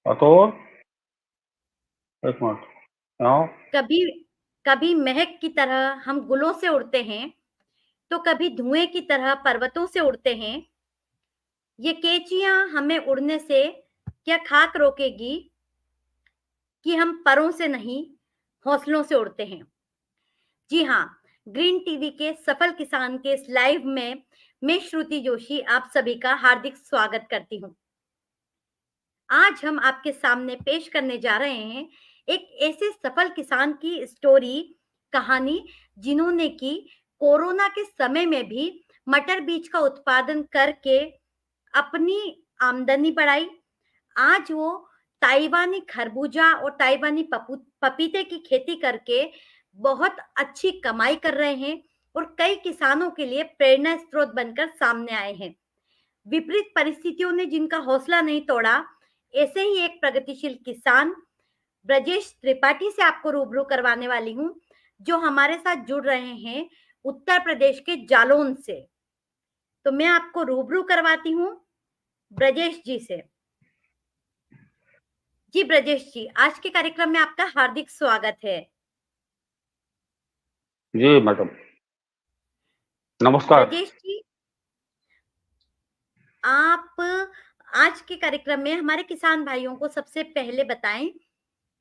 अतोर एक मिनट। हाँ। कभी कभी महक की तरह हम गुलों से उड़ते हैं, तो कभी धुएं की तरह पर्वतों से उड़ते हैं। ये केचियां हमें उड़ने से क्या खाक रोकेगी कि हम परों से नहीं, हौसलों से उड़ते हैं। जी हाँ, ग्रीन टीवी के सफल किसान के इस लाइव में मैं श्रुति जोशी आप सभी का हार्दिक स्वागत करती हूँ। आज हम आपके सामने पेश करने जा रहे हैं एक ऐसे सफल किसान की स्टोरी, कहानी, जिन्होंने की कोरोना के समय में भी मटर बीज का उत्पादन करके अपनी आमदनी बढ़ाई। आज वो ताइवानी खरबूजा और ताइवानी पपीते की खेती करके बहुत अच्छी कमाई कर रहे हैं और कई किसानों के लिए प्रेरणा स्रोत बनकर सामने आए हैं। विपरीत परिस्थितियों ने जिनका हौसला नहीं तोड़ा, ऐसे ही एक प्रगतिशील किसान ब्रजेश त्रिपाठी से आपको रूबरू करवाने वाली हूँ, जो हमारे साथ जुड़ रहे हैं उत्तर प्रदेश के जालौन से। तो मैं आपको रूबरू करवाती हूँ ब्रजेश जी से। जी ब्रजेश जी, आज के कार्यक्रम में आपका हार्दिक स्वागत है। जी मैडम, नमस्कार। ब्रजेश जी, आप आज के कार्यक्रम में हमारे किसान भाइयों को सबसे पहले बताएं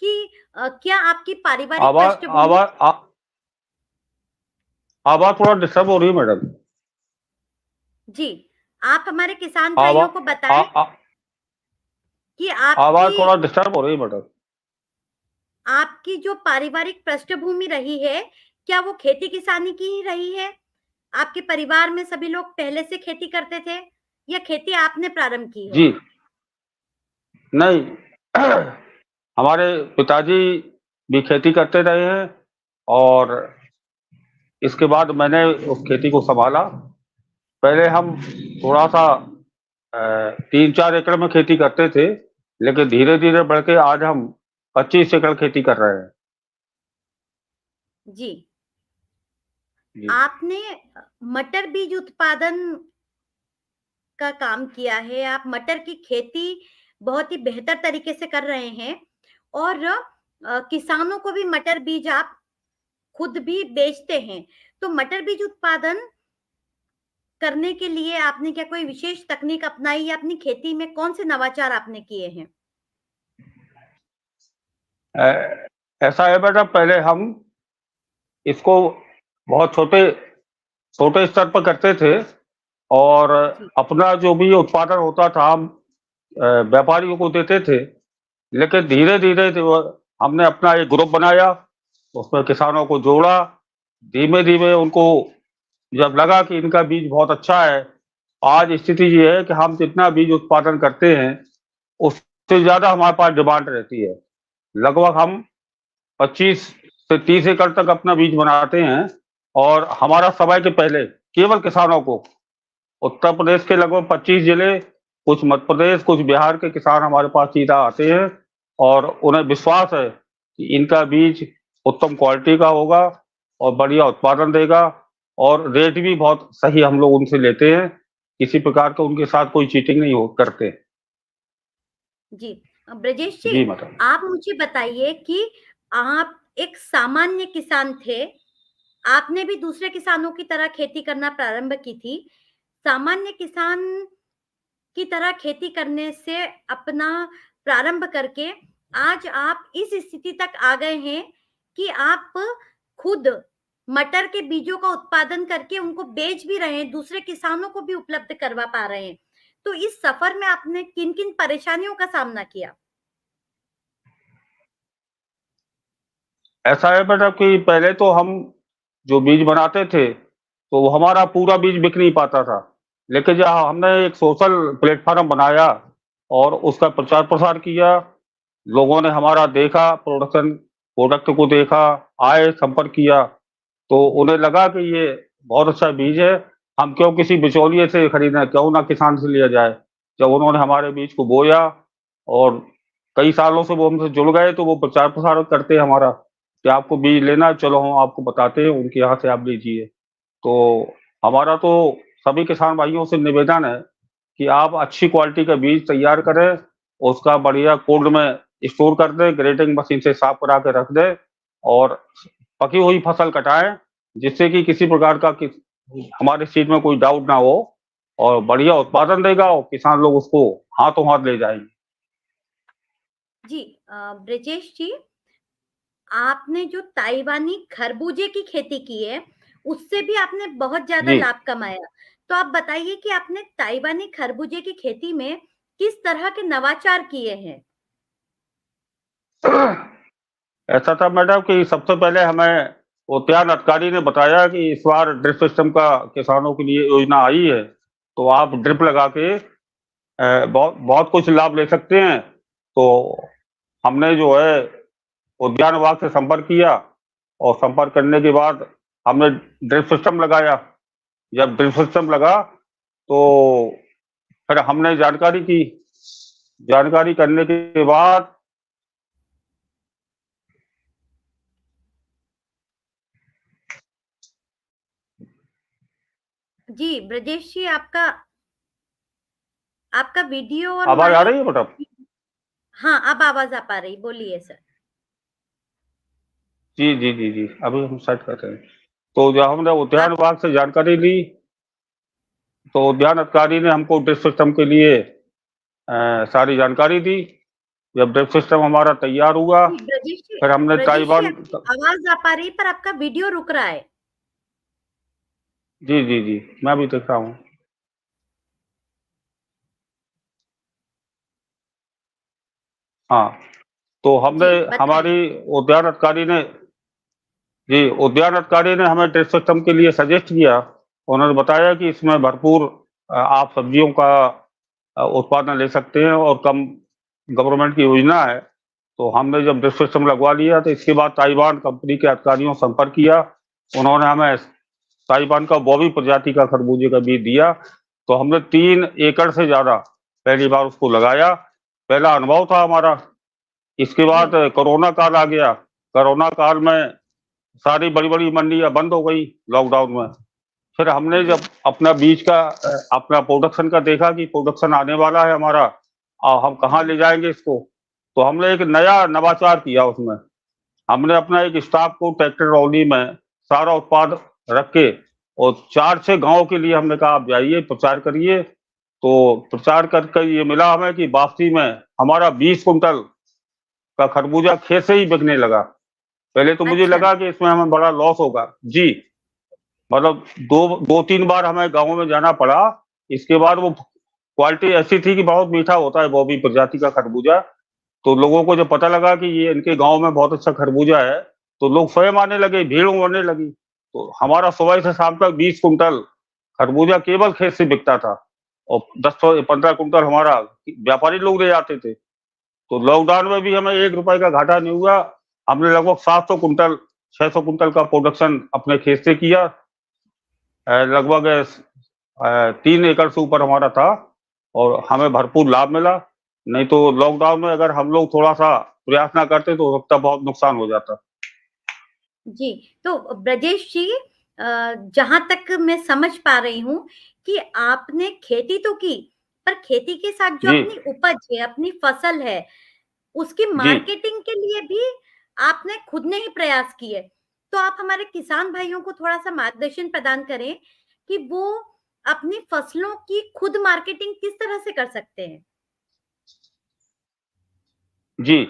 कि क्या आपकी पारिवारिक आवाज पृष्ठभूमि। आवाज आवाज थोड़ा डिस्टर्ब हो रही है मैडम। जी, आप हमारे किसान भाइयों को आवाज बताएं कि आपकी आवाज थोड़ा डिस्टर्ब हो रही है मैडम। आपकी जो पारिवारिक पृष्ठभूमि रही है, क्या वो खेती किसानी की ही रही है? आपके परिवार में सभी लोग पहले से खेती करते थे या खेती आपने प्रारंभ की है? जी नहीं, हमारे पिताजी भी खेती करते रहे हैं और इसके बाद मैंने उस खेती को संभाला। पहले हम थोड़ा सा 3-4 एकड़ में खेती करते थे, लेकिन धीरे धीरे बढ़ के आज हम 25 एकड़ खेती कर रहे हैं। जी, जी। आपने मटर बीज उत्पादन का काम किया है। आप मटर की खेती बहुत ही बेहतर तरीके से कर रहे हैं और किसानों को भी मटर बीज आप खुद भी बेचते हैं। तो मटर बीज उत्पादन करने के लिए आपने क्या कोई विशेष तकनीक अपनाई या अपनी खेती में कौन से नवाचार आपने किए हैं? ऐसा है बेटा, पहले हम इसको बहुत छोटे छोटे स्तर पर करते थे और जी, अपना जो भी उत्पादन होता था हम व्यापारियों को देते थे। लेकिन धीरे धीरे हमने अपना एक ग्रुप बनाया, उसमें किसानों को जोड़ा। धीमे धीमे उनको जब लगा कि इनका बीज बहुत अच्छा है, आज स्थिति ये है कि हम जितना बीज उत्पादन करते हैं उससे ज्यादा हमारे पास डिमांड रहती है। लगभग हम 25 से 30 एकड़ तक अपना बीज बनाते हैं और हमारा समय के पहले केवल किसानों को उत्तर प्रदेश के लगभग 25 जिले, कुछ मध्य प्रदेश, कुछ बिहार के किसान हमारे पास सीधा आते हैं और उन्हें विश्वास है कि इनका बीज उत्तम क्वालिटी का होगा और बढ़िया उत्पादन देगा और रेट भी बहुत सही हम लोग उनसे लेते हैं। किसी प्रकार का उनके साथ कोई चीटिंग नहीं हो करते। जी। ब्रजेश जी, जी मैडम। आप मुझे बताइए कि आप एक सामान्य किसान थे, आपने भी दूसरे किसानों की तरह खेती करना प्रारंभ की थी। सामान्य किसान की तरह खेती करने से अपना प्रारंभ करके आज आप इस स्थिति तक आ गए हैं कि आप खुद मटर के बीजों का उत्पादन करके उनको बेच भी रहे हैं, दूसरे किसानों को भी उपलब्ध करवा पा रहे हैं। तो इस सफर में आपने किन-किन परेशानियों का सामना किया? ऐसा है बेटा कि पहले तो हम जो बीज बनाते थे तो वो हमारा पूरा बीज बिक नहीं पाता था। लेकिन जब हमने एक सोशल प्लेटफॉर्म बनाया और उसका प्रचार प्रसार किया, लोगों ने हमारा देखा, प्रोडक्ट को देखा, आए, संपर्क किया, तो उन्हें लगा कि ये बहुत अच्छा बीज है, हम क्यों किसी बिचौलिए से खरीदें, क्यों ना किसान से लिया जाए। जब उन्होंने हमारे बीज को बोया और कई सालों से वो हमसे जुड़ गए, तो वो प्रचार प्रसार करते हैं हमारा कि आपको बीज लेना है, चलो हम आपको बताते हैं, उनके यहाँ से आप लीजिए। तो हमारा तो सभी किसान भाइयों से निवेदन है कि आप अच्छी क्वालिटी का बीज तैयार करें उसका बढ़िया कोल्ड में स्टोर कर दें, ग्रेटिंग मशीन से साफ करा के रख दें और पकी हुई फसल कटाएं, जिससे कि किसी प्रकार का हमारे चीज में कोई डाउट ना हो और बढ़िया उत्पादन देगा और किसान लोग उसको हाथों हाथ ले जाएंगे। जी ब्रजेश जी, आपने जो ताइवानी खरबूजे की खेती की है, उससे भी आपने बहुत ज्यादा जी। लाभ कमाया। तो आप बताइए कि आपने ताइवानी खरबूजे की खेती में किस तरह के नवाचार किए हैं? ऐसा था मैडम कि सबसे पहले हमें उद्यान अधिकारी ने बताया कि इस बार ड्रिप सिस्टम का किसानों के लिए योजना आई है, तो आप ड्रिप लगा के बहुत बहुत कुछ लाभ ले सकते हैं। तो हमने जो है उद्यान विभाग से संपर्क किया और संपर्क करने के बाद हमने ड्रिप सिस्टम लगाया। जब ड्रिप सिस्टम लगा तो फिर हमने जानकारी की। जानकारी करने के बाद जी ब्रजेश जी, आपका आपका वीडियो और आवाज आ माइक। रही है मैडम? हाँ, अब आवाज आ पा रही, बोलिए सर। जी जी जी जी, अभी हम सेट कर रहे हैं। तो जब हमने उद्यान आप विभाग से जानकारी ली तो उद्यान अधिकारी ने हमको ड्रिप सिस्टम के लिए सारी जानकारी दी। जब ड्रिप सिस्टम हमारा तैयार हुआ जी ब्रजेश जी, फिर हमने ब्रजेश जी, ताइवान। आपकी आवाज आ पा रही पर आपका वीडियो रुक रहा है। जी जी जी, मैं भी देख रहा हूँ। हाँ, तो हमने जी बताइए। हमारी उद्यान अधिकारी ने जी उद्यान अधिकारी ने हमें ड्रिप सिस्टम के लिए सजेस्ट किया। उन्होंने बताया कि इसमें भरपूर आप सब्जियों का उत्पादन ले सकते हैं और कम गवर्नमेंट की योजना है। तो हमने जब ड्रिप सिस्टम लगवा लिया तो इसके बाद ताइवान कंपनी के अधिकारियों से संपर्क किया। उन्होंने हमें ताइवान का बॉबी प्रजाति का खरबूजे का बीज दिया। तो हमने 3 एकड़ से ज्यादा पहली बार उसको लगाया। पहला अनुभव था हमारा। इसके जी बाद कोरोना काल आ गया। कोरोना काल में सारी बड़ी बड़ी मंडियां बंद हो गई लॉकडाउन में। फिर हमने जी जब अपना बीज का अपना प्रोडक्शन का देखा कि प्रोडक्शन आने वाला है हमारा और हम कहाँ ले जाएंगे इसको, तो हमने एक नया नवाचार किया उसमें। हमने अपना एक स्टाफ को ट्रैक्टर ट्रॉली में सारा उत्पाद रख के और 4-6 गांव के लिए हमने कहा आप जाइए प्रचार करिए। तो प्रचार करके ये मिला हमें कि वापसी में हमारा 20 कुंटल का खरबूजा खेत से ही बिकने लगा। पहले तो मुझे अच्छा। लगा कि इसमें हमें बड़ा लॉस होगा जी। मतलब दो दो तीन बार हमें गाँव में जाना पड़ा। इसके बाद वो क्वालिटी ऐसी थी कि बहुत मीठा होता है बॉबी प्रजाति का खरबूजा। तो लोगों को जब पता लगा कि ये इनके गांव में बहुत अच्छा खरबूजा है तो लोग स्वयं आने लगे, भीड़ उमड़ने लगी। तो हमारा सुबह से शाम तक 20 कुंटल खरबूजा केवल खेत से बिकता था और 10-15 कुंटल हमारा व्यापारी लोग ले जाते थे। तो लॉकडाउन में भी हमें 1 रुपए का घाटा नहीं हुआ। हमने लगभग 700 कुंटल 600 कुंटल का प्रोडक्शन अपने खेत से किया। लगभग 3 एकड़ से ऊपर हमारा था और हमें भरपूर लाभ मिला। नहीं तो लॉकडाउन में अगर हम लोग थोड़ा सा प्रयास ना करते तो हो सकता बहुत नुकसान हो जाता। जी, तो ब्रजेश जी, जहाँ तक मैं समझ पा रही हूँ कि आपने खेती तो की, पर खेती के साथ जो जी अपनी उपज है, अपनी फसल है, उसकी जी मार्केटिंग के लिए भी आपने खुद ने ही प्रयास किए। तो आप हमारे किसान भाइयों को थोड़ा-सा मार्गदर्शन प्रदान करें कि वो अपनी फसलों की खुद मार्केटिंग किस तरह से कर सकते हैं? जी।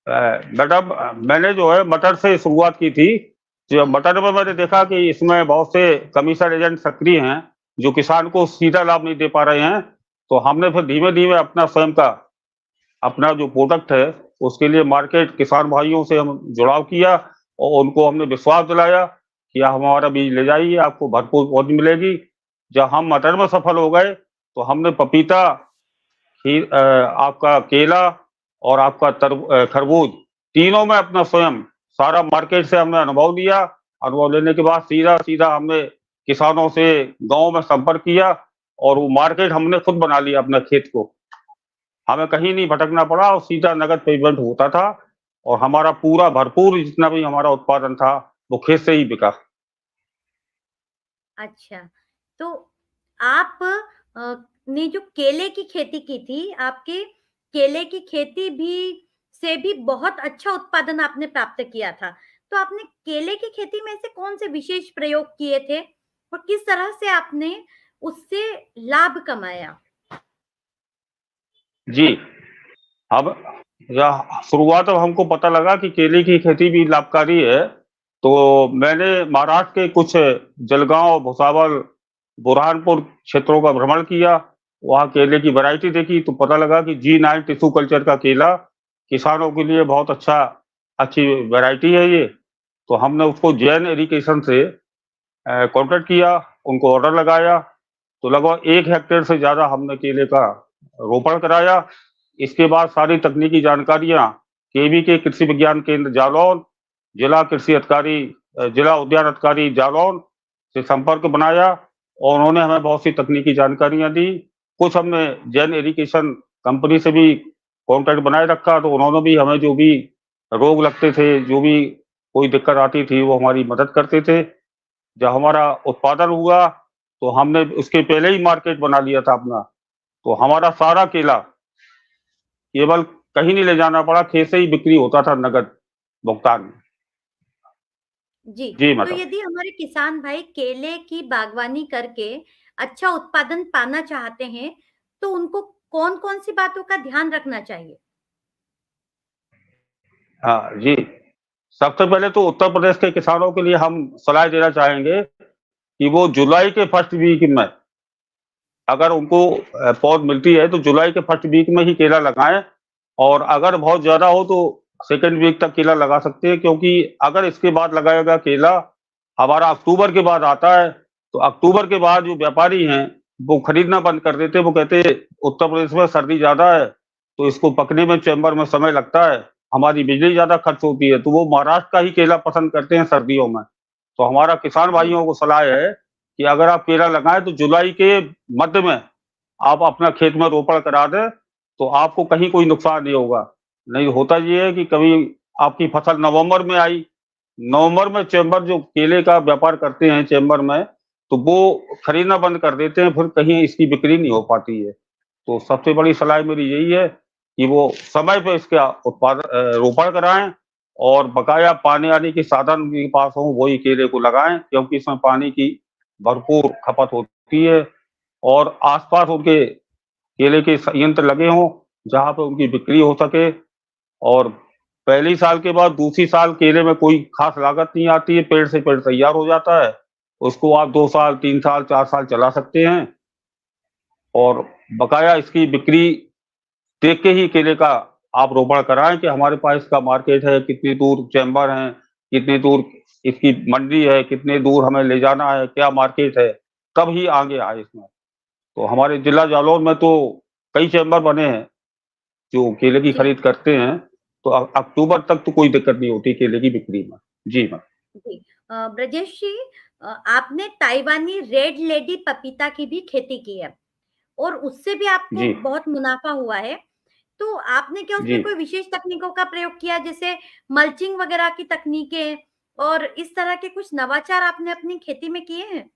मैडम, मैंने जो है मटर से शुरुआत की थी। जो मटर में मैंने देखा कि इसमें बहुत से कमीशन एजेंट सक्रिय हैं जो किसान को सीधा लाभ नहीं दे पा रहे हैं। तो हमने फिर धीमे धीमे अपना स्वयं का अपना जो प्रोडक्ट है उसके लिए मार्केट किसान भाइयों से हम जुड़ाव किया और उनको हमने विश्वास दिलाया कि आप हमारा बीज ले जाइए, आपको भरपूर पहुंच मिलेगी। जब हम मटर में सफल हो गए तो हमने पपीता, आपका केला और आपका खरबूज, तीनों में अपना स्वयं सारा मार्केट से हमने अनुभव लिया। अनुभव लेने के बाद सीधा सीधा हमने किसानों से गांव में संपर्क किया और वो मार्केट हमने खुद बना लिया अपने खेत को। हमें कहीं नहीं भटकना पड़ा और सीधा नगद पेमेंट होता था और हमारा पूरा भरपूर जितना भी हमारा उत्पादन था वो खेत से ही बिका। अच्छा, तो आप ने जो केले की खेती की थी, आपके केले की खेती से भी बहुत अच्छा उत्पादन आपने प्राप्त किया था। तो आपने केले की खेती में से कौन से विशेष प्रयोग किए थे और किस तरह से आपने उससे लाभ कमाया? जी। अब यह शुरुआत अब हमको पता लगा कि केले की खेती भी लाभकारी है, तो मैंने महाराष्ट्र के कुछ जलगांव, भुसावल, बुरहानपुर क्षेत्रों का भ्रमण किया। वहाँ केले की वैरायटी देखी तो पता लगा कि G9 टिश्यू कल्चर का केला किसानों के लिए बहुत अच्छी वैरायटी है ये। तो हमने उसको जैन एग्रीकल्चर से कॉन्टैक्ट किया, उनको ऑर्डर लगाया, तो लगभग 1 हेक्टेयर से ज़्यादा हमने केले का रोपण कराया। इसके बाद सारी तकनीकी जानकारियाँ केवी के कृषि विज्ञान केंद्र जालौन, जिला कृषि अधिकारी जिला उद्यान अधिकारी जालौन से संपर्क बनाया और उन्होंने हमें बहुत सी तकनीकी जानकारियाँ दी। कुछ हमने जैन एग्रीकल्चर कंपनी से भी कॉन्टैक्ट बनाए रखा, तो उन्होंने भी हमें जो भी रोग लगते थे, जो भी कोई दिक्कत आती थी, वो हमारी मदद करते थे। जब हमारा उत्पादन हुआ, तो हमने उसके पहले ही मार्केट बना लिया था अपना, तो हमारा सारा केला केवल कहीं नहीं ले जाना पड़ा, खेत से ही बिक्री होता था नकद भुगतान। जी, जी तो मैडम। यदि हमारे किसान भाई केले की बागवानी करके अच्छा उत्पादन पाना चाहते हैं, तो उनको कौन-कौन सी बातों का ध्यान रखना चाहिए? हाँ जी। सबसे पहले तो उत्तर प्रदेश के किसानों के लिए हम सलाह देना चाहेंगे कि वो जुलाई के फर्स्ट वीक में अगर उनको पौध मिलती है तो जुलाई के फर्स्ट वीक में ही केला लगाएं, और अगर बहुत ज्यादा हो तो सेकेंड वीक तक केला लगा सकते हैं, क्योंकि अगर इसके बाद लगाएगा केला हमारा अक्टूबर के बाद आता है, तो अक्टूबर के बाद जो व्यापारी हैं वो खरीदना बंद कर देते हैं। वो कहते हैं उत्तर प्रदेश में सर्दी ज्यादा है तो इसको पकने में चैम्बर में समय लगता है, हमारी बिजली ज्यादा खर्च होती है, तो वो महाराष्ट्र का ही केला पसंद करते हैं सर्दियों में। तो हमारा किसान जी, भाइयों को सलाह है कि अगर आप केला लगाएं तो जुलाई के मध्य में आप अपना खेत में रोपण करा दें, तो आपको कहीं कोई नुकसान नहीं होगा। नहीं होता ये है कि कभी आपकी फसल नवंबर में आई, नवंबर में चैम्बर जो केले का व्यापार करते हैं चैम्बर में, तो वो खरीदना बंद कर देते हैं, फिर कहीं इसकी बिक्री नहीं हो पाती है। तो सबसे बड़ी सलाह मेरी यही है कि वो समय पे इसका रोपण कराएं, और बकाया पानी आने के साधन उनके पास हो वही केले को लगाएं, क्योंकि इसमें पानी की भरपूर खपत होती है। और आसपास उनके केले के संयंत्र लगे हों जहाँ पे उनकी बिक्री हो सके। और पहली साल के बाद दूसरी साल केले में कोई खास लागत नहीं आती है, पेड़ से पेड़ तैयार हो जाता है, उसको आप 2 साल 3 साल 4 साल चला सकते हैं। और बकाया इसकी बिक्री देख के ही केले का आप रोपण कराएं कि हमारे पास इसका मार्केट है, कितनी दूर चैम्बर है, कितनी दूर इसकी मंडी है, कितने दूर हमें ले जाना है, क्या मार्केट है, तब ही आगे आए इसमें। तो हमारे जिला जालौन में तो कई चैम्बर बने हैं जो केले की जी, खरीद करते हैं, तो अक्टूबर तक तो कोई दिक्कत नहीं होती केले की बिक्री में। जी मैम। जी। ब्रजेश जी, आपने ताइवानी रेड लेडी पपीता की भी खेती की है और उससे भी आपको जी। बहुत मुनाफा हुआ है। तो आपने क्या जी। उसमें कोई विशेष तकनीकों का प्रयोग किया, जैसे मल्चिंग वगैरह की तकनीकें और इस तरह के कुछ नवाचार आपने अपनी खेती में किए हैं?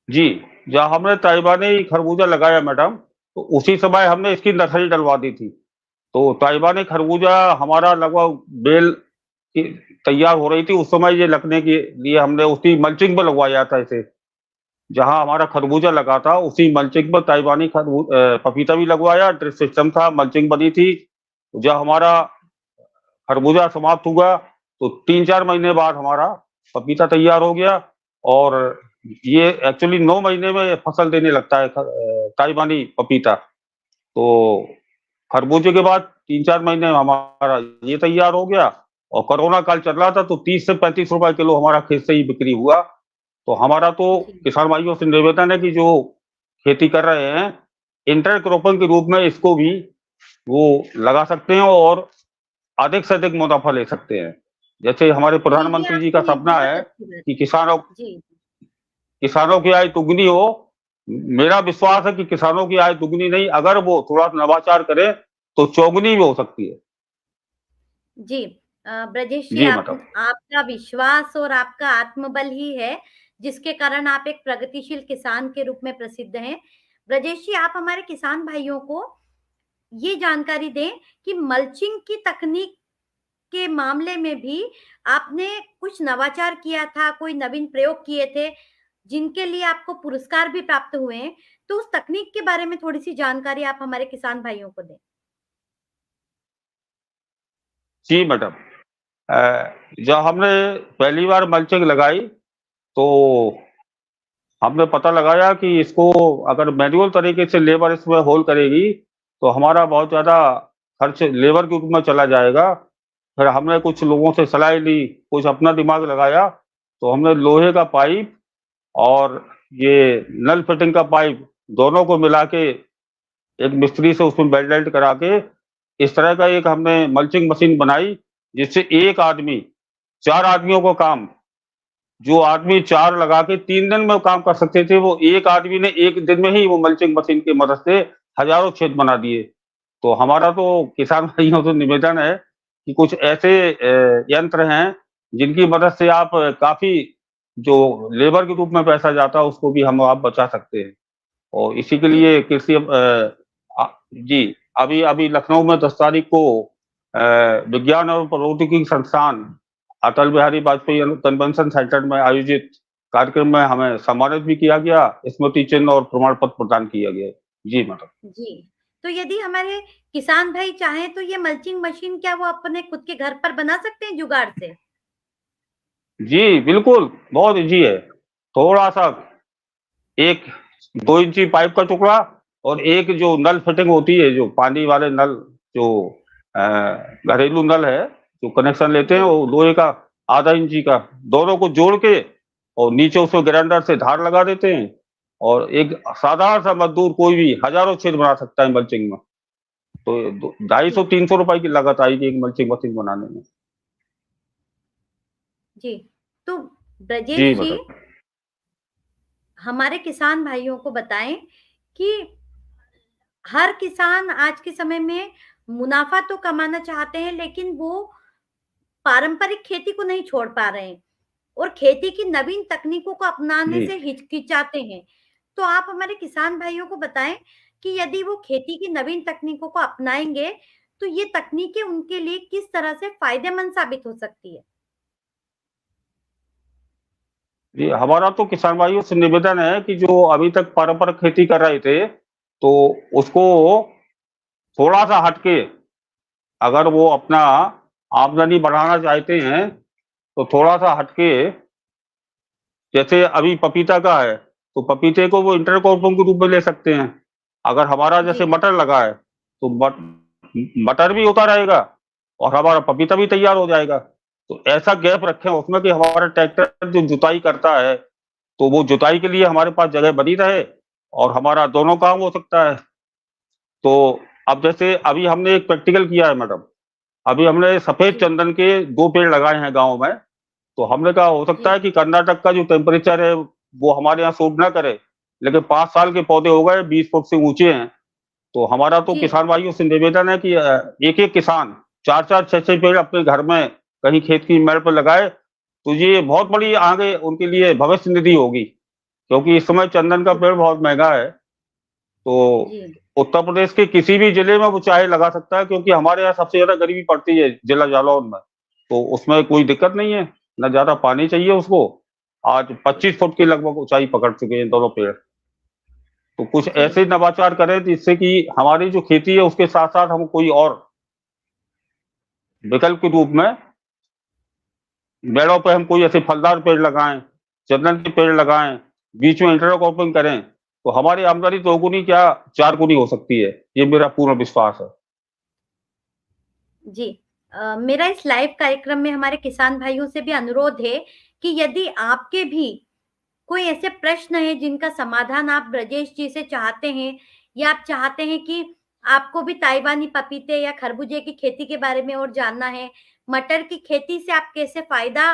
जी, जहाँ हमने ताइवानी खरबूजा लगाया मैडम, तो उसी समय हमने इसकी नर्सरी डलवा दी थी। तो ताइवानी खरबूजा हमारा लगभग बेल की तैयार हो रही थी, उस समय ये लगने के लिए हमने उसकी मल्चिंग पे लगवाया था इसे। जहाँ हमारा खरबूजा लगा था उसी मल्चिंग पर ताइवानी पपीता भी लगवाया, ड्रिप सिस्टम था, मल्चिंग बनी थी। जब हमारा खरबूजा समाप्त हुआ तो 3-4 महीने बाद हमारा पपीता तैयार हो गया, और ये एक्चुअली 9 महीने में फसल देने लगता है ताइवानी पपीता। तो खरबूजे के बाद 3-4 महीने में हमारा ये तैयार हो गया, और कोरोना काल चल रहा था तो 30 से 35 रुपए किलो हमारा खेत से ही बिक्री हुआ। तो हमारा तो जी, किसान भाइयों से निवेदन है कि जो खेती कर रहे हैं, इंटर क्रॉपिंग के रूप में इसको भी वो लगा सकते हैं और अधिक से अधिक मुनाफा ले सकते हैं। जैसे हमारे जी, ये प्रधानमंत्री जी का आपकी सपना बहुत है अच्छी बात कि है। जी, किसानों की आय दुगनी हो। मेरा विश्वास है कि किसानों की आय दुगनी नहीं, अगर वो थोड़ा नवाचार करें तो चौगुनी भी हो सकती है। जी। ब्रजेश जी, जी मैडम। आपका विश्वास और आपका आत्मबल ही है, जिसके कारण आप एक प्रगतिशील किसान के रूप में प्रसिद्ध हैं। ब्रजेश जी, आप हमारे किसान भाइयों को ये जानकारी दें कि मल्चिंग की तकनीक के मामले में भी आपने कुछ नवाचार किया था, कोई नवीन प्रयोग किए थे, जिनके लिए आपको पुरस्कार भी प्राप्त हुए हैं। तो उस तकनीक के बारे में थोड़ी-सी जानकारी आप हमारे किसान भाइयों को दें। जी मैडम, जब हमने पहली बार मल्चिंग लगाई तो हमने पता लगाया कि इसको अगर मैनुअल तरीके से लेबर इसमें होल करेगी तो हमारा बहुत ज़्यादा खर्च लेबर के रूप में चला जाएगा। फिर हमने कुछ लोगों से सलाह ली, कुछ अपना दिमाग लगाया, तो हमने लोहे का पाइप और ये नल फिटिंग का पाइप दोनों को मिला के एक मिस्त्री से उसमें वेल्ड करा के इस तरह का एक हमने मल्चिंग मशीन बनाई, जिससे एक आदमी 4 आदमियों को काम, जो आदमी 4 लगा के 3 दिन में काम कर सकते थे, वो एक आदमी ने 1 दिन में ही वो मल्चिंग मशीन की मदद से हज़ारों छेद बना दिए। तो हमारा तो किसान भाइयों से निवेदन है कि कुछ ऐसे यंत्र हैं, जिनकी मदद से आप काफ़ी जो लेबर के रूप में पैसा जाता है, उसको भी हम आप बचा सकते हैं। और इसी के जी, लिए कृषि जी, अभी अभी लखनऊ में 10 तारीख को विज्ञान और प्रौद्योगिकी संस्थान अटल बिहारी वाजपेयी कन्वेंशन सेंटर में आयोजित कार्यक्रम में हमें सम्मानित भी किया गया, स्मृति चिन्ह और प्रमाण पत्र प्रदान किया गया। जी मैडम। जी। तो यदि हमारे किसान भाई चाहें तो ये मल्चिंग मशीन क्या वो अपने खुद के घर पर बना सकते हैं जुगाड़ से? जी, बिल्कुल, बहुत ईज़ी है। थोड़ा-सा एक 2 इंची पाइप का टुकड़ा और एक जो नल फिटिंग होती है, जो पानी वाले नल जो अ, घरेलू नल है, जो कनेक्शन लेते हैं जी, वो लोहे का आधा इंची का, दोनों को जोड़ के और नीचे उसमें ग्राइंडर से धार लगा देते हैं और एक साधारण सा मज़दूर कोई भी हज़ारों छेद बना सकता है मल्चिंग में। तो दो जी, ₹250-300 की लागत आएगी एक मल्चिंग मशीन बनाने में। जी। तो जी ब्रजेश जी, मैडम। हमारे किसान भाइयों को बताएँ कि हर किसान आज के समय में मुनाफ़ा तो कमाना चाहते हैं, लेकिन वो पारंपरिक खेती को नहीं छोड़ पा रहे हैं और खेती की नवीन तकनीकों को अपनाने जी। से हिचकिचाते हैं। तो आप हमारे किसान भाइयों को बताएँ कि यदि वो खेती की नवीन तकनीकों को अपनाएँगे, तो ये तकनीकें उनके लिए किस तरह से फ़ायदेमंद साबित हो सकती है? जी, हमारा तो किसान भाइयों से निवेदन है कि जो अभी तक पारंपरिक खेती कर रहे थे, तो उसको थोड़ा-सा हट के अगर वो अपना आमदनी बढ़ाना चाहते हैं, तो थोड़ा-सा हट के जैसे अभी पपीता का है, तो पपीते को वो इंटरक्रॉपिंग के रूप में ले सकते हैं। अगर हमारा जैसे जी, मटर लगा है, तो मटर भी होता रहेगा और हमारा पपीता भी तैयार हो जाएगा। तो ऐसा गैप रखें उसमें कि हमारा ट्रैक्टर जो जुताई करता है, तो वो जुताई के लिए हमारे पास जगह बनी रहे और हमारा दोनों काम हो सकता है। तो अब जैसे अभी हमने एक प्रैक्टिकल किया है मैडम, अभी हमने सफ़ेद जी, चंदन के 2 पेड़ लगाए हैं गाँव में, तो हमने कहा हो सकता जी, है कि कर्नाटक का जो टेम्परेचर है, वो हमारे यहाँ सूट ना करे, लेकिन 5 साल के पौधे हो गए, 20 फुट से ऊँचे हैं। तो हमारा तो जी, किसान भाइयों से निवेदन है कि एक-एक किसान 4-4, 6-6 पेड़ अपने घर में कहीं खेत की मेड़ पे लगाए, तो ये बहुत बड़ी आगे उनके लिए भविष्य निधि होगी। क्योंकि इस समय चंदन का जी, पेड़ बहुत महँगा है, तो जी, उत्तर प्रदेश के किसी भी जिले में वो चाहे लगा सकता है क्योंकि हमारे यहाँ सबसे ज़्यादा गरीबी पड़ती है जिला जालौन में, तो उसमें कोई दिक्कत नहीं है, ना ज़्यादा पानी चाहिए उसको। आज 25 फुट की लगभग ऊँचाई पकड़ चुके हैं दोनों पेड़। तो कुछ जी, ऐसे नवाचार करें जिससे कि हमारी जो खेती है उसके साथ-साथ हम कोई और विकल्प के रूप में मेड़ों पे हम कोई ऐसे फलदार पेड़ लगाएँ, चंदन के पेड़ लगाएँ, बीच में इंटरक्रॉपिंग करें, तो हमारी आमदनी 2 गुनी क्या 4 गुनी हो सकती है। ये मेरा पूर्ण विश्वास है। जी। मेरा इस लाइव कार्यक्रम में हमारे किसान भाइयों से भी अनुरोध है कि यदि आपके भी कोई ऐसे प्रश्न हैं जिनका समाधान आप ब्रजेश जी से चाहते हैं या आप चाहते हैं कि आपको भी ताइवानी पपीते या खरबूजे की खेती के बारे में और जानना है, मटर की खेती से आप कैसे फ़ायदा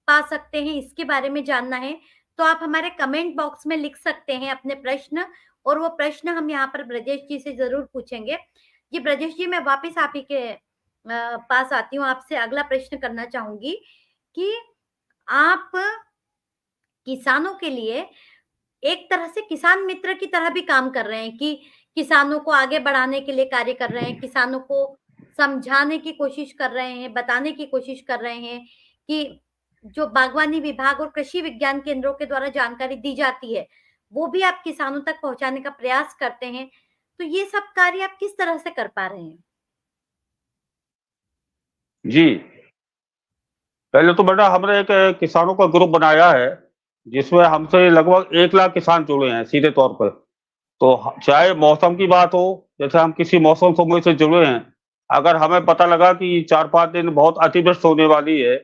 पा सकते हैं, इसके बारे में जानना है, तो आप हमारे कमेंट बॉक्स में लिख सकते हैं अपने प्रश्न और वो प्रश्न हम यहाँ पर ब्रजेश जी से ज़रूर पूछेंगे। जी, ब्रजेश जी, मैं वापस आप ही के पास आती हूँ, आपसे अगला प्रश्न करना चाहूँगी कि आप किसानों के लिए एक तरह से किसान मित्र की तरह भी काम कर रहे हैं कि किसानों को आगे बढ़ाने के लिए कार्य कर रहे हैं, किसानों को समझाने की कोशिश कर रहे हैं, बताने की कोशिश कर रहे हैं कि जो बागवानी विभाग और कृषि विज्ञान केंद्रों के द्वारा जानकारी दी जाती है, वो भी आप किसानों तक पहुँचाने का प्रयास करते हैं। तो ये सब कार्य आप किस तरह से कर पा रहे हैं? जी, पहले तो बेटा हमने एक किसानों का ग्रुप बनाया है, जिसमें हमसे लगभग 1 लाख किसान जुड़े हैं सीधे तौर पर। तो चाहे मौसम की बात हो, जैसे हम किसी मौसम समूह से जुड़े हैं, अगर हमें पता लगा कि 4-5 दिन बहुत अतिवृष्टि होने वाली है,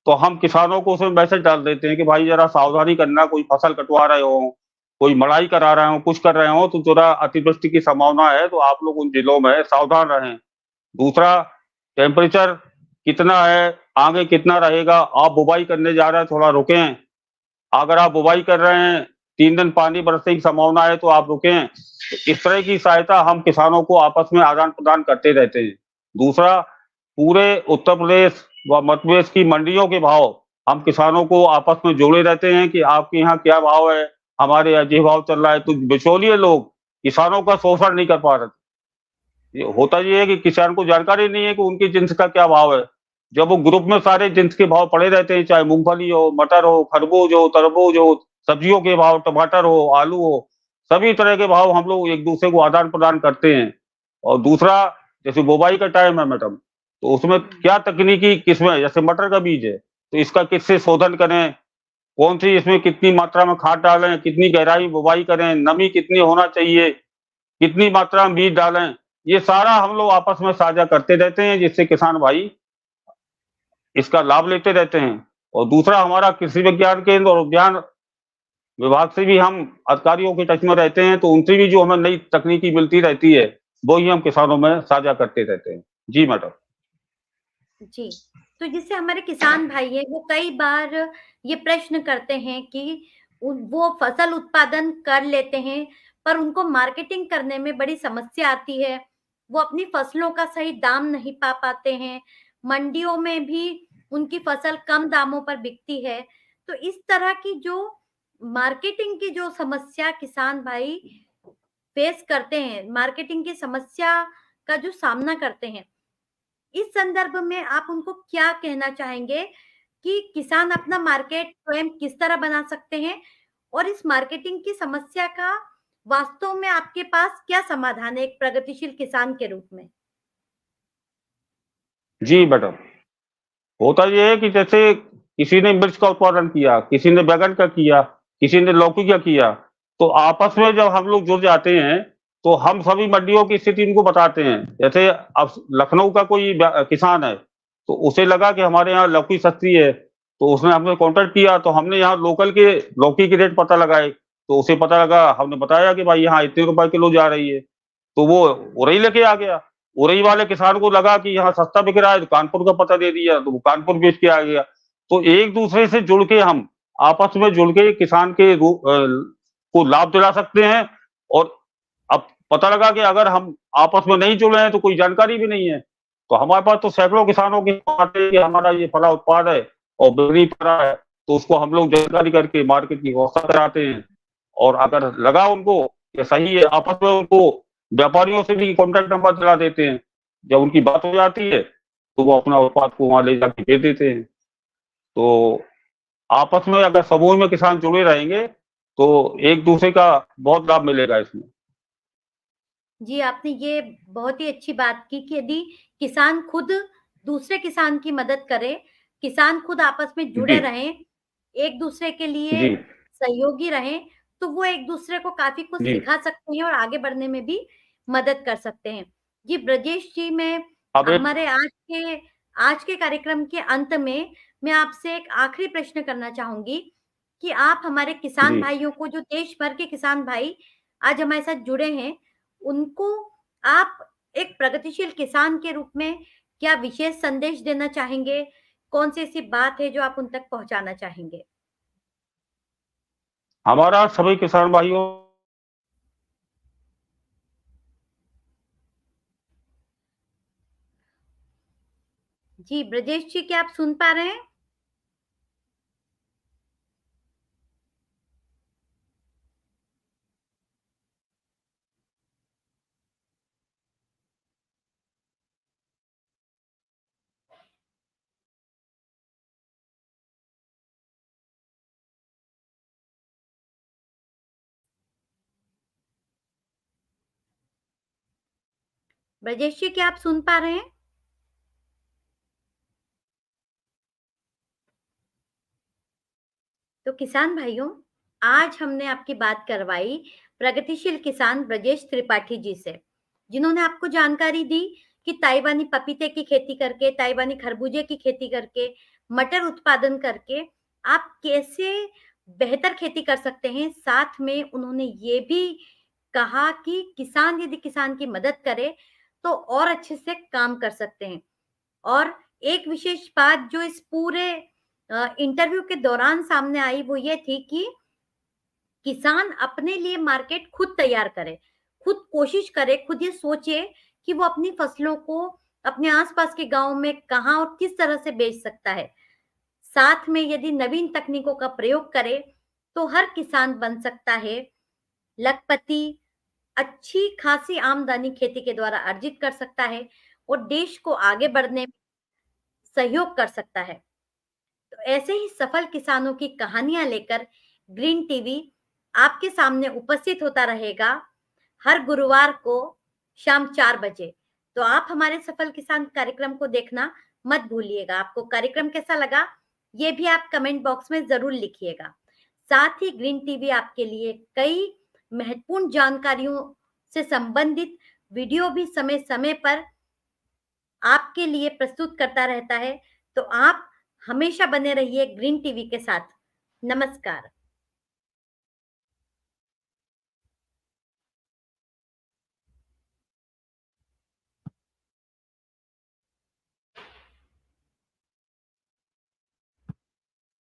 तो हम किसानों को उसमें मैसेज डाल देते हैं कि भाई जरा सावधानी करना, कोई फसल कटवा रहे हो, कोई मड़ाई करा रहे हो, कुछ कर रहे हो, तो जरा अतिवृष्टि की संभावना है, तो आप लोग उन जिलों में सावधान रहें। दूसरा, टेम्परेचर कितना है, आगे कितना रहेगा, आप बुवाई करने जा रहे हैं, थोड़ा रुकें। अगर आप बुवाई कर रहे हैं, 3 दिन पानी बरसने की संभावना है तो आप रुकें। तो इस तरह की सहायता हम किसानों को आपस में आदान-प्रदान करते रहते हैं। दूसरा, पूरे उत्तर प्रदेश व मध्य प्रदेश की मंडियों के भाव हम किसानों को आपस में जोड़े रहते हैं कि आपके यहाँ क्या भाव है, हमारे यहाँ ये भाव चल रहा है। तो बिचौलिए लोग किसानों का शोषण नहीं कर पा रहे। ये होता ये है कि किसान को जानकारी नहीं है कि उनकी जिन्स का क्या भाव है। जब वो ग्रुप में सारे जिन्स के भाव पड़े रहते हैं, चाहे मूँगफली हो, मटर हो, खरबूज हो, तरबूज हो, सब्जियों के भाव, टमाटर हो, आलू हो, सभी तरह के भाव हम लोग एक-दूसरे को आदान-प्रदान करते हैं। और दूसरा, जैसे बुवाई का टाइम है मैडम, तो उसमें क्या तकनीकी किस्में, जैसे मटर का बीज है, तो इसका किससे शोधन करें, कौन-सी इसमें कितनी मात्रा में खाद डालें, कितनी गहराई बुवाई करें, नमी कितनी होना चाहिए, कितनी मात्रा में बीज डालें, ये सारा हम लोग आपस में साझा करते रहते हैं, जिससे किसान भाई इसका लाभ लेते रहते हैं। और दूसरा, हमारा कृषि विज्ञान केंद्र और उद्यान विभाग से भी हम अधिकारियों के टच में रहते हैं, तो उनसे भी जो हमें नई तकनीकी मिलती रहती है, वो ही हम किसानों में साझा करते रहते हैं। जी मैडम। जी, तो जिससे हमारे किसान भाई हैं, वो कई बार ये प्रश्न करते हैं कि वो फसल उत्पादन कर लेते हैं, पर उनको मार्केटिंग करने में बड़ी समस्या आती है। वो अपनी फसलों का सही दाम नहीं पा पाते हैं, मंडियों में भी उनकी फसल कम दामों पर बिकती है। तो इस तरह की जो मार्केटिंग की जो समस्या किसान भाई फेस करते हैं, मार्केटिंग की समस्या का जो सामना करते हैं, इस संदर्भ में आप उनको क्या कहना चाहेंगे कि किसान अपना मार्केट स्वयं किस तरह बना सकते हैं? और इस मार्केटिंग की समस्या का वास्तव में आपके पास क्या समाधान है एक प्रगतिशील किसान के रूप में? जी मैडम। होता ये है कि जैसे किसी ने मिर्च का उत्पादन किया, किसी ने बैंगन का किया, किसी ने लौकी का किया, तो आपस में जब हम लोग जुड़ जाते हैं, तो हम सभी मंडियों की स्थिति उनको बताते हैं। जैसे अब लखनऊ का कोई किसान है, तो उसे लगा कि हमारे यहाँ लौकी सस्ती है, तो उसने हमसे कॉन्टैक्ट किया, तो हमने यहाँ लोकल के लौकी के रेट पता लगाए, तो उसे पता लगा, हमने बताया कि भाई यहाँ इतने रुपए किलो जा रही है, तो वो उरई लेके आ गया। उरई वाले किसान को लगा कि यहाँ सस्ता बिक रहा है, तो कानपुर का पता दे दिया, तो वो कानपुर बेच के आ गया। तो एक दूसरे से जुड़ के हम आपस में जुड़ के किसान के को लाभ दिला सकते हैं। और अब पता लगा कि अगर हम आपस में नहीं जुड़े हैं तो कोई जानकारी भी नहीं है, तो हमारे पास तो सैकड़ों किसानों की बात है कि हमारा ये फला उत्पाद है और बिक्री कर रहा है, तो उसको हम लोग जानकारी करके मार्केट की व्यवस्था कराते हैं। और अगर लगा उनको कि सही है, आपस में उनको व्यापारियों से भी कॉन्टैक्ट नंबर दिला देते हैं। जब उनकी बात हो जाती है, तो वो अपना उत्पाद को वहाँ ले जाके बेच देते हैं। तो आपस में अगर समूह में किसान जुड़े रहेंगे, तो एक दूसरे का बहुत लाभ मिलेगा इसमें। जी, आपने ये बहुत ही अच्छी बात की कि यदि किसान खुद दूसरे किसान की मदद करे, किसान खुद आपस में जुड़े जी, रहें, एक-दूसरे के लिए जी, सहयोगी रहें, तो वो एक-दूसरे को काफ़ी कुछ जी। सिखा सकते हैं और आगे बढ़ने में भी मदद कर सकते हैं। जी, ब्रजेश जी, मैं अब एक हमारे आज के कार्यक्रम के अंत में मैं आपसे एक आखिरी प्रश्न करना चाहूँगी कि आप हमारे किसान जी। भाइयों को, जो देश भर के किसान भाई आज हमारे साथ जुड़े हैं, उनको आप एक प्रगतिशील किसान के रूप में क्या विशेष संदेश देना चाहेंगे? कौन-सी ऐसी बात है जो आप उन तक पहुँचाना चाहेंगे? हमारा सभी किसान भाइयों जी, ब्रजेश जी, क्या आप सुन पा रहे हैं? ब्रजेश जी, क्या आप सुन पा रहे हैं? तो किसान भाइयों, आज हमने आपकी बात करवाई प्रगतिशील किसान ब्रजेश त्रिपाठी जी से, जिन्होंने आपको जानकारी दी कि ताइवानी पपीते की खेती करके, ताइवानी खरबूजे की खेती करके, मटर उत्पादन करके आप कैसे बेहतर खेती कर सकते हैं। साथ में उन्होंने ये भी कहा कि किसान यदि किसान की मदद करे तो और अच्छे से काम कर सकते हैं। और एक विशेष बात जो इस पूरे इंटरव्यू के दौरान सामने आई वो ये थी कि किसान अपने लिए मार्केट खुद तैयार करे, खुद कोशिश करे, खुद ये सोचे कि वो अपनी फसलों को अपने आसपास के गांव में कहाँ और किस तरह से बेच सकता है। साथ में यदि नवीन तकनीकों का प्रयोग करे तो हर किसान बन सकता है लखपति, अच्छी खासी आमदनी खेती के द्वारा अर्जित कर सकता है और देश को आगे बढ़ने में सहयोग कर सकता है। तो ऐसे ही सफल किसानों की कहानियां लेकर ग्रीन टीवी आपके सामने उपस्थित होता रहेगा हर गुरुवार को शाम 4 बजे। तो आप हमारे सफल किसान कार्यक्रम को देखना मत भूलिएगा। आपको कार्यक्रम कैसा लगा ये भी आप कमेंट बॉक्स में जरूर लिखिएगा। साथ ही ग्रीन टीवी आपके लिए कई महत्वपूर्ण जानकारियों से संबंधित वीडियो भी समय समय पर आपके लिए प्रस्तुत करता रहता है। तो आप हमेशा बने रहिए ग्रीन टीवी के साथ। नमस्कार।